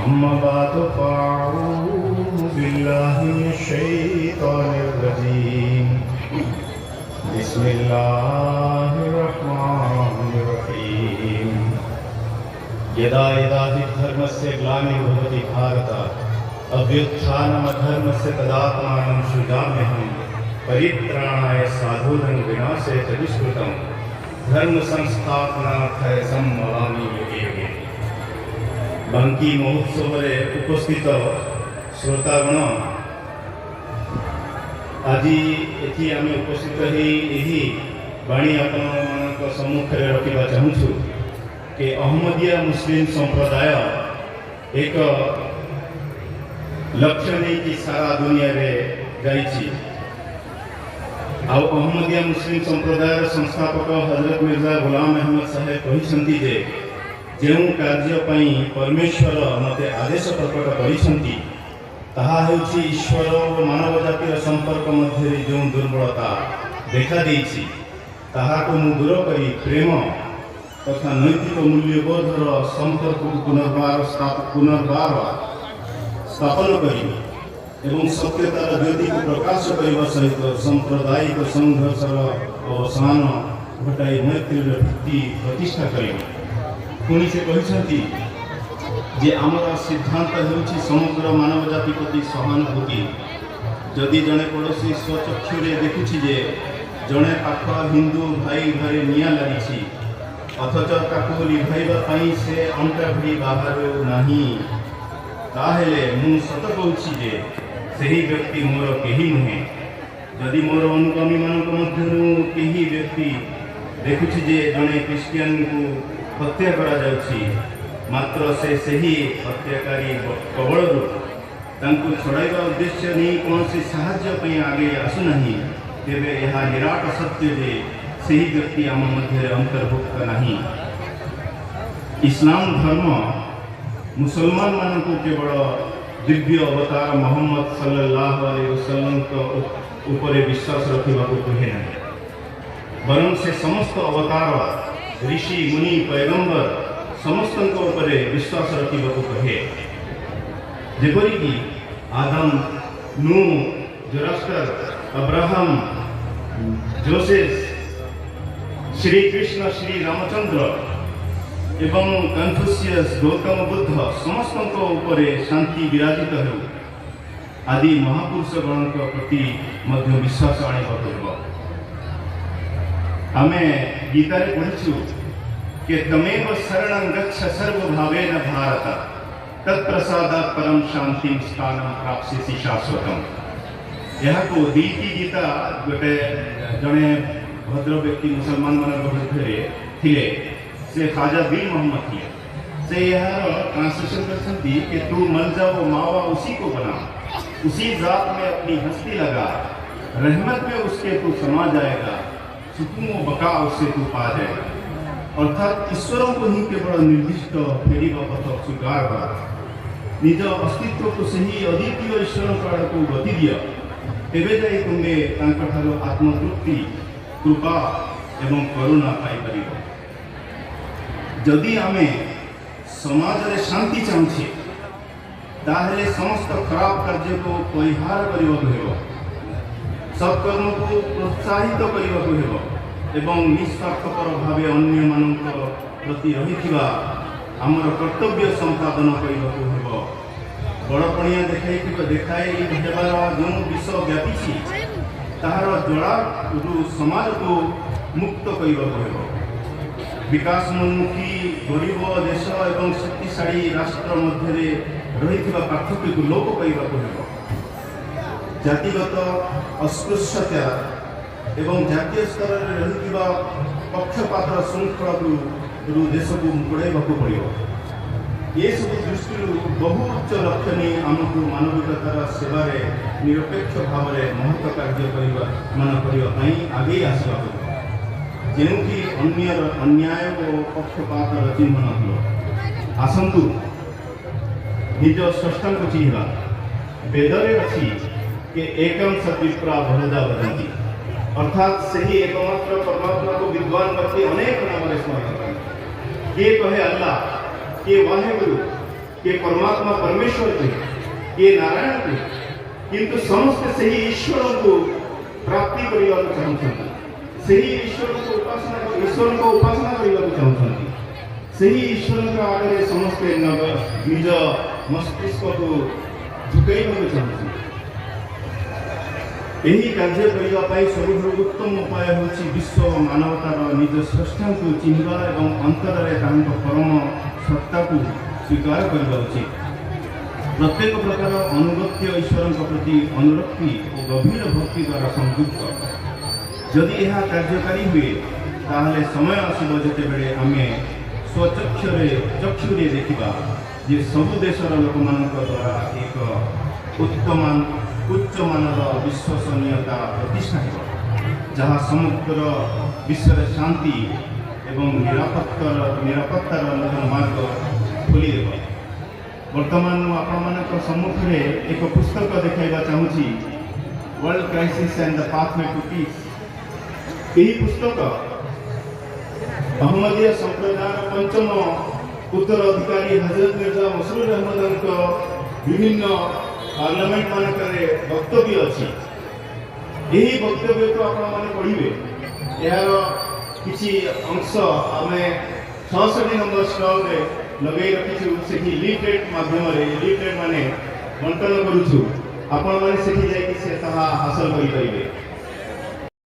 अम्मा बाद फ़अऊज़ु बिल्लाहि मिनश्शैतानिर्रजीम बिस्मिल्लाहिर्रहमानिर्रहीम यदा यदा हि धर्मस्य ग्लानिर्भवति भारत अभ्युत्थानमधर्मस्य तदात्मानं सृजाम्यहं परित्राणाय साधूनां विनाशाय च दुष्कृतं धर्म संस्थापनार्थाय सम्भवामि युगे युगे। बांकी महोत्सव रे उपस्थित श्रोतागण आज एठी आम उपस्थित ही बाणी आपण सम्मुख में रखा चाहूँ कि अहमदिया मुस्लिम संप्रदाय एक लक्ष्य नहीं कि सारा दुनिया रे जाइछि। अहमदिया मुस्लिम संप्रदाय संस्थापक हजरत मिर्जा गुलाम अहमद साहेब कहते जे जो कार्य परमेश्वर मते आदेश प्रकट करिसंती ताहा हेउछि ईश्वर और मानव जातिर संपर्क मध्य जो दुर्बलता देखा देइछि ताहा को मु दूर करी प्रेम तथा नैतिक मूल्यबोधर संपर्क को पुनर्बार स्थापन करी एवं सत्यतार ज्योति को प्रकाश करने सहित सांप्रदायिक संघर्षर अवसान घटाई मैत्री भित्ति प्रतिष्ठा करेंगे। पुणी से कहते जे आमर सिद्धांत होउछि समग्र मानव जाति प्रति सहानुभूति। जदि जड़े पड़ोशी स्वचक्षुरे देखुछि जे जड़े पाख हिंदू भाई घरे निया लगी अथच ताकू लिभाइबा पई से अंटा भी बाहर नहीं ताहेले मु सत कहूछि जे सही व्यक्ति मोर केही नुहे। जदि मोर अनुगामी मानक मध्यरु केही व्यक्ति देखुछि जे जड़े क्रिश्चियन को हत्या करा जाउछि मात्र से सही हत्याकारी कबलरू तांकु छड़ाइबा उद्देश्य नहीं कौन साहाय्य पई आगे आसुनाही तेबे यह निराट सत्य जे सही व्यक्ति आम मध्य अंतर्भुक्त नहीं। इस्लाम धर्म मुसलमान मानक केवल दिव्य अवतार मोहम्मद सल्लल्लाहु अलैहि वसल्लम उपरे विश्वास रखा कहे ना बरं से समस्त अवतार ऋषि मुनि पैगंबर समस्त उपरे विश्वास रखा कहे। जेपरिक आदम नूह Zoroaster Abraham Joseph Shri Krishna Shri Ramchandra एवं कन्फ्यूशियस गौतम बुद्ध समस्त उपरे शांति विराजित हो आदि महापुरुषगण प्रति मध्य विश्वास आने पड़ब। आमे गीतारे पढ़िछु कि तमेव शरणं गच्छ सर्वभावेन भारत तत्प्रसादात् परम शांति स्थानं प्राप्स्यसि शाश्वतम्। यह को दीति गीता गोटे जड़े भद्र व्यक्ति मुसलमान मान भितर थिले से ख्वाजा दिल मोहम्मद थे से यार ट्रांसलेशन करते कि तू मर जाओ मावा उसी को बना उसी जात में अपनी हस्ती लगा रहमत में उसके तू समा जाएगा सुकून व बका उससे तू पा जाएगा। अर्थात ईश्वरों को ही केवल निर्दिष्ट फेरी पथ स्वीकार कर निज अस्तित्व को सही अद्वितीय ईश्वरों आड़ को गति दिया तेरे जाई तुम्हें तांकठारो आत्मतृप्ति कृपा एवं करुणा पाई परिबो। जदि आमे समाज रे शांति चाहूछे ताहेले समस्त खराब कार्य को परिहार करबाक हेबो सत्कर्म को प्रोत्साहित करबाक हेबो एवं निस्वार्थपर भावे अन्य मानक प्रति रहिथिबा आमर कर्तव्य संपादन करबाक हेबो। बड़पणिया देखाई हेबार जो विष व्यापी ताहार जड़ा समाज को मुक्त करबाक हेबो। विकासोन्मुखी गरीब देश एवं शक्तिशाली राष्ट्र मध्य रही पार्थक्य को लोप करबाक हेबो। जातिगत अस्पृश्यता एवं जातीय स्तर में रही पक्षपात श्रृंखला देश को मुड़ाइबाक पड़ो। ये सब दृष्टि बहु उच्च लक्ष्य नहीं आमको मानविकतार सेवार निरपेक्ष भाव में महत्व कार्य आगे आसवा जो अन्याय और पक्षपातर चिन्ह न आसतु निज स्रष्टा को चिन्हवा। वेदरे अच्छी कि एकम सद्विप्रा बहुधा वदंती अर्थात सही एकमात्र परमात्मा को विद्वान व्यक्ति अनेक नाम स्मरण करते। किए कहे अल्लाह, किए वाहेगुरु, किए परमात्मा परमेश्वर थे, किए नारायण थे, किंतु समस्त सही ईश्वर को प्राप्ति करने चाहते, सही ईश्वर को उपासना करने चाहते, सही ईश्वर का आगे समस्ते निज मस्तिष्क को झुकाइବାକୁ चाहते। यही कार्य करने सबुठ उत्तम उपाय हूँ विश्व मानवतार निज स्रष्टा को चिन्हवा और अंतर परम सत्ता को स्वीकार करने उचित। प्रत्येक प्रकार अनुगत्य ईश्वर प्रति अनुरक्ति और गभीर भक्ति द्वारा संयुक्त जदि यह कार्यकारी हुए ताहले समय आसब जिते आम स्वचक्षुरे देखा जे सबु देशर लोक मान द्वारा एक उच्च मानर विश्वसनीयता प्रतिष्ठा हो जहाँ समग्र विश्व शांति एवं निरापत्तार नूतन मार्ग खोल वर्तमान आपण सम्मुख में एक पुस्तक देखा चाहूँगी world crisis and the pathway to peace. यही पुस्तक अहमदिया संप्रदाय पंचम उत्तराधिकारी हजरत मिर्जा मसरूर अहमद विभिन्न पार्लियामेंट मानक वक्तव्य अच्छी। यही वक्तव्य को आपने पढ़े यार किसी अंश आम 66 नंबर स्टॉल में लगे रखीचु से लीफलेट माध्यम लीफलेट माने बंटन करूँ आपण मैंने से हासिल करें।